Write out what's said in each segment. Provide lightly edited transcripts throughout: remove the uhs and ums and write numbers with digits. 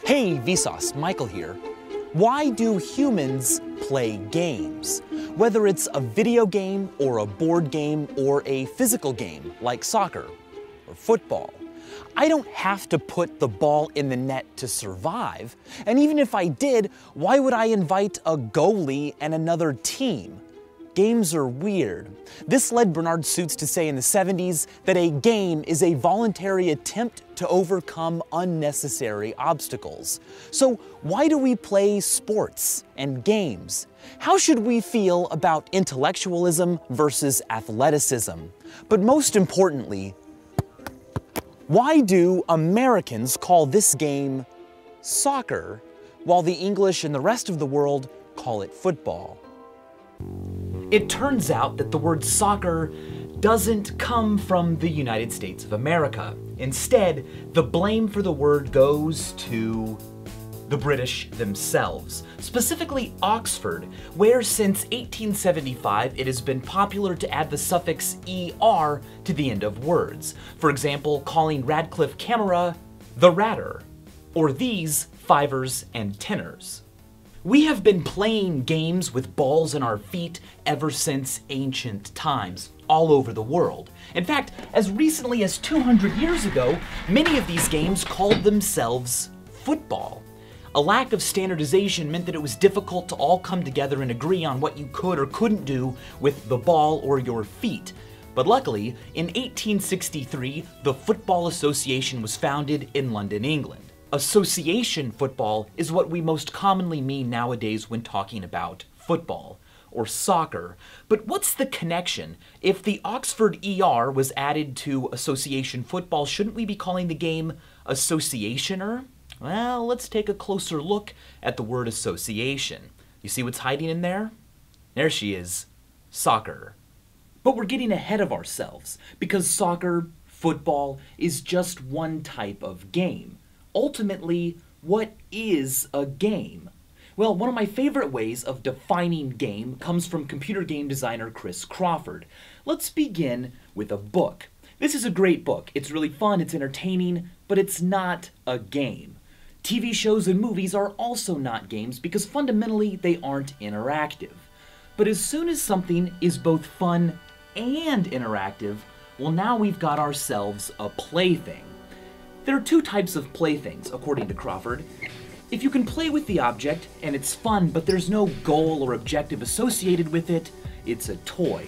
Hey Vsauce, Michael here. Why do humans play games? Whether it's a video game or a board game or a physical game like soccer or football. I don't have to put the ball in the net to survive, and even if I did, why would I invite a goalie and another team? Games are weird. This led Bernard Suits to say in the 70s that a game is a voluntary attempt to overcome unnecessary obstacles. So why do we play sports and games? How should we feel about intellectualism versus athleticism? But most importantly, why do Americans call this game soccer while the English and the rest of the world call it football? It turns out that the word soccer doesn't come from the United States of America. Instead, the blame for the word goes to the British themselves, specifically Oxford, where since 1875 it has been popular to add the suffix ER to the end of words. For example, calling Radcliffe Camera the Ratter, or these fivers and tenors. We have been playing games with balls in our feet ever since ancient times, all over the world. In fact, as recently as 200 years ago, many of these games called themselves football. A lack of standardization meant that it was difficult to all come together and agree on what you could or couldn't do with the ball or your feet. But luckily, in 1863, the Football Association was founded in London, England. Association football is what we most commonly mean nowadays when talking about football or soccer. But what's the connection? If the Oxford ER was added to association football, shouldn't we be calling the game associationer? Well, let's take a closer look at the word association. You see what's hiding in there? There she is, soccer. But we're getting ahead of ourselves because soccer, football, is just one type of game. Ultimately, what is a game? Well, one of my favorite ways of defining game comes from computer game designer Chris Crawford. Let's begin with a book. This is a great book. It's really fun, it's entertaining, but it's not a game. TV shows and movies are also not games because fundamentally they aren't interactive. But as soon as something is both fun and interactive, well, now we've got ourselves a plaything. There are two types of playthings, according to Crawford. If you can play with the object and it's fun, but there's no goal or objective associated with it, it's a toy.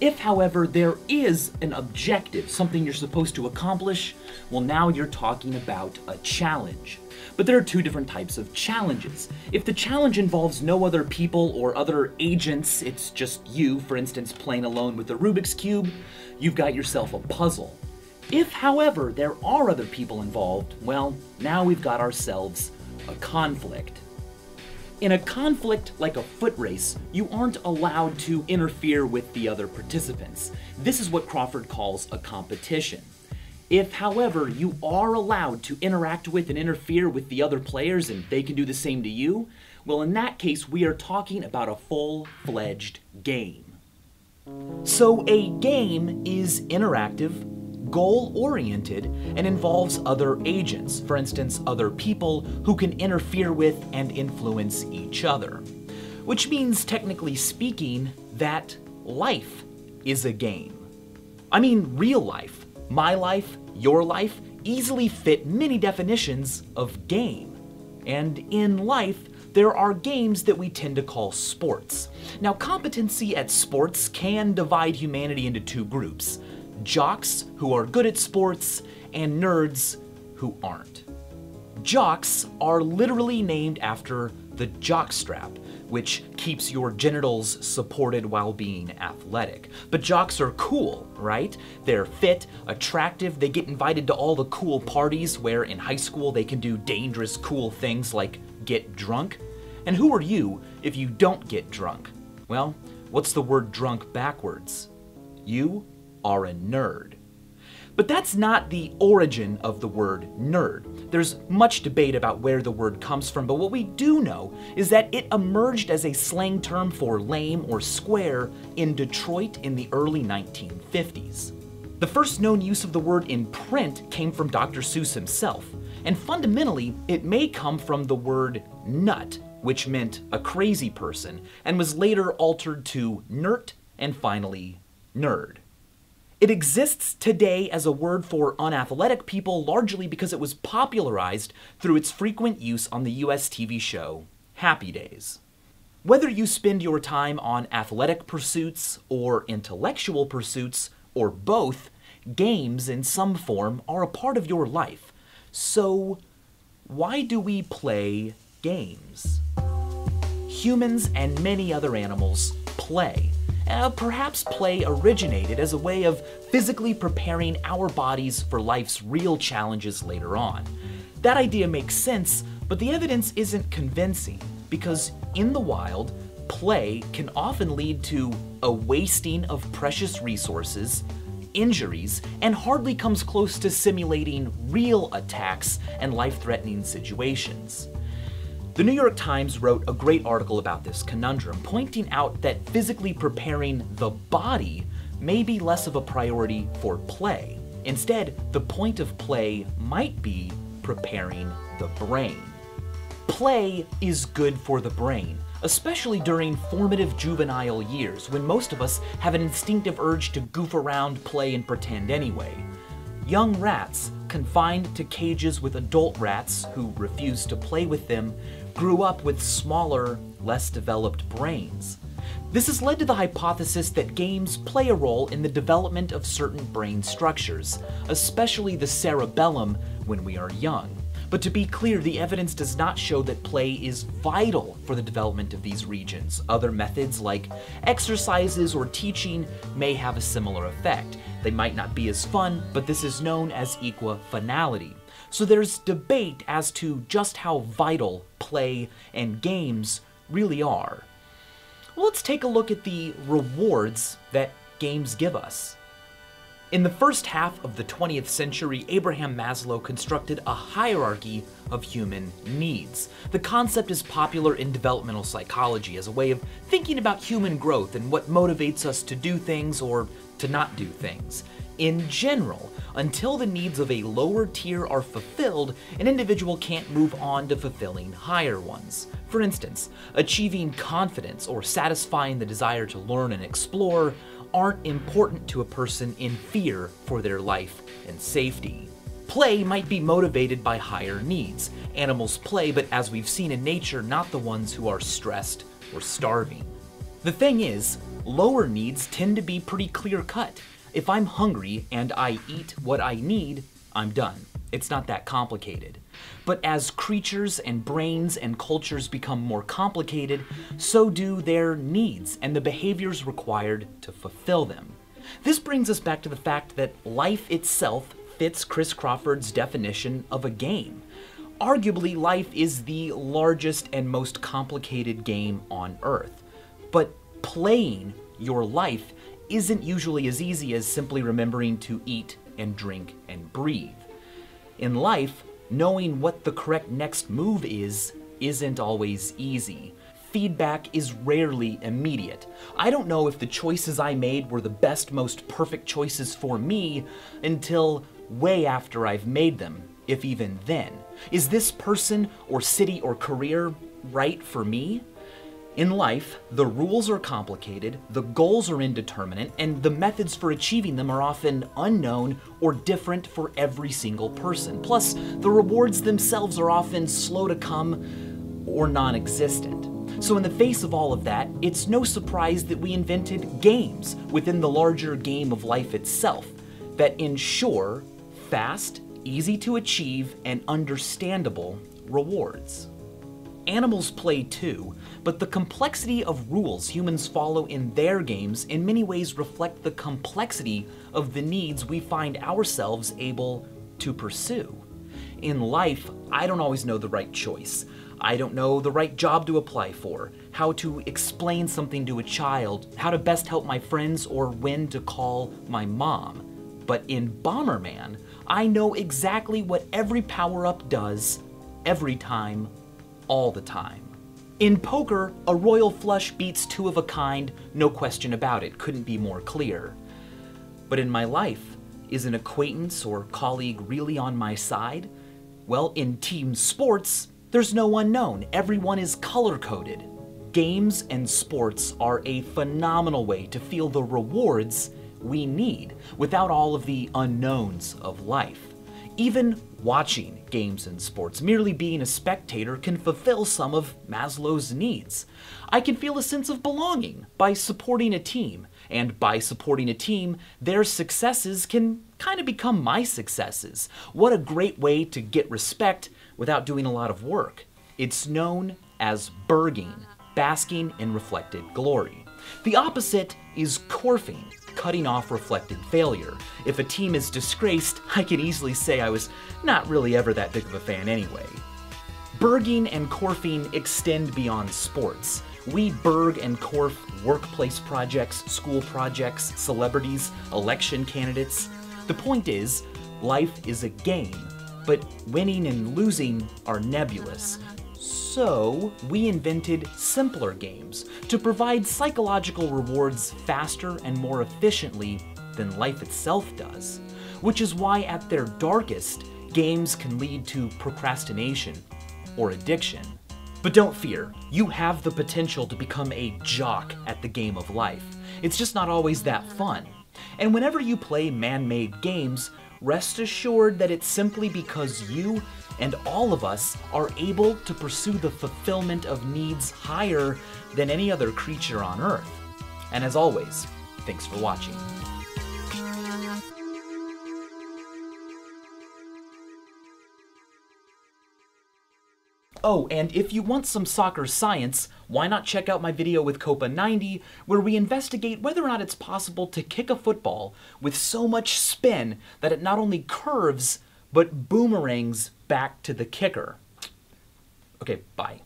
If, however, there is an objective, something you're supposed to accomplish, well, now you're talking about a challenge. But there are two different types of challenges. If the challenge involves no other people or other agents, it's just you, for instance, playing alone with a Rubik's Cube, you've got yourself a puzzle. If, however, there are other people involved, well, now we've got ourselves a conflict. In a conflict like a foot race, you aren't allowed to interfere with the other participants. This is what Crawford calls a competition. If, however, you are allowed to interact with and interfere with the other players and they can do the same to you, well, in that case, we are talking about a full-fledged game. So a game is interactive, goal-oriented, and involves other agents, for instance, other people who can interfere with and influence each other. Which means, technically speaking, that life is a game. I mean, real life, my life, your life, easily fit many definitions of game. And in life, there are games that we tend to call sports. Now, competency at sports can divide humanity into two groups: jocks, who are good at sports, and nerds, who aren't. Jocks are literally named after the jockstrap, which keeps your genitals supported while being athletic. But jocks are cool, right? They're fit, attractive, they get invited to all the cool parties where in high school they can do dangerous, cool things like get drunk. And who are you if you don't get drunk? Well, what's the word drunk backwards? You are a nerd. But that's not the origin of the word nerd. There's much debate about where the word comes from, but what we do know is that it emerged as a slang term for lame or square in Detroit in the early 1950s. The first known use of the word in print came from Dr. Seuss himself. And fundamentally, it may come from the word nut, which meant a crazy person, and was later altered to nerd, and finally, nerd. It exists today as a word for unathletic people largely because it was popularized through its frequent use on the US TV show Happy Days. Whether you spend your time on athletic pursuits or intellectual pursuits, or both, games in some form are a part of your life. So, why do we play games? Humans and many other animals play. Perhaps play originated as a way of physically preparing our bodies for life's real challenges later on. That idea makes sense, but the evidence isn't convincing, because in the wild, play can often lead to a wasting of precious resources, injuries, and hardly comes close to simulating real attacks and life-threatening situations. The New York Times wrote a great article about this conundrum, pointing out that physically preparing the body may be less of a priority for play. Instead, the point of play might be preparing the brain. Play is good for the brain, especially during formative juvenile years, when most of us have an instinctive urge to goof around, play, and pretend anyway. Young rats, confined to cages with adult rats who refused to play with them, grew up with smaller, less developed brains. This has led to the hypothesis that games play a role in the development of certain brain structures, especially the cerebellum when we are young. But to be clear, the evidence does not show that play is vital for the development of these regions. Other methods like exercises or teaching may have a similar effect. They might not be as fun, but this is known as equifinality. So there's debate as to just how vital play and games really are. Well, let's take a look at the rewards that games give us. In the first half of the 20th century, Abraham Maslow constructed a hierarchy of human needs. The concept is popular in developmental psychology as a way of thinking about human growth and what motivates us to do things or to not do things. In general, until the needs of a lower tier are fulfilled, an individual can't move on to fulfilling higher ones. For instance, achieving confidence or satisfying the desire to learn and explore aren't important to a person in fear for their life and safety. Play might be motivated by higher needs. Animals play, but as we've seen in nature, not the ones who are stressed or starving. The thing is, lower needs tend to be pretty clear-cut. If I'm hungry and I eat what I need, I'm done. It's not that complicated. But as creatures and brains and cultures become more complicated, so do their needs and the behaviors required to fulfill them. This brings us back to the fact that life itself fits Chris Crawford's definition of a game. Arguably, life is the largest and most complicated game on Earth. But playing your life isn't usually as easy as simply remembering to eat and drink and breathe. In life, knowing what the correct next move isn't always easy. Feedback is rarely immediate. I don't know if the choices I made were the best, most perfect choices for me until way after I've made them, if even then. Is this person or city or career right for me? In life, the rules are complicated, the goals are indeterminate, and the methods for achieving them are often unknown or different for every single person. Plus, the rewards themselves are often slow to come or non-existent. So in the face of all of that, it's no surprise that we invented games within the larger game of life itself that ensure fast, easy to achieve, and understandable rewards. Animals play too, but the complexity of rules humans follow in their games in many ways reflect the complexity of the needs we find ourselves able to pursue. In life, I don't always know the right choice. I don't know the right job to apply for, how to explain something to a child, how to best help my friends, or when to call my mom. But in Bomberman, I know exactly what every power-up does, every time, all the time. In poker, a royal flush beats two of a kind, no question about it, couldn't be more clear. But in my life, is an acquaintance or colleague really on my side? Well, in team sports, there's no unknown. Everyone is color-coded. Games and sports are a phenomenal way to feel the rewards we need without all of the unknowns of life. Even watching games and sports, merely being a spectator, can fulfill some of Maslow's needs. I can feel a sense of belonging by supporting a team, and by supporting a team, their successes can kind of become my successes. What a great way to get respect without doing a lot of work. It's known as burging, basking in reflected glory. The opposite is corfing, cutting off reflected failure. If a team is disgraced, I can easily say I was not really ever that big of a fan anyway. Burging and corfing extend beyond sports. We burg and corf workplace projects, school projects, celebrities, election candidates. The point is, life is a game, but winning and losing are nebulous. So we invented simpler games to provide psychological rewards faster and more efficiently than life itself does. Which is why at their darkest, games can lead to procrastination or addiction. But don't fear, you have the potential to become a jock at the game of life. It's just not always that fun. And whenever you play man-made games, rest assured that it's simply because you and all of us are able to pursue the fulfillment of needs higher than any other creature on Earth. And as always, thanks for watching. Oh, and if you want some soccer science, why not check out my video with Copa90, where we investigate whether or not it's possible to kick a football with so much spin that it not only curves, but boomerangs back to the kicker. Okay, bye.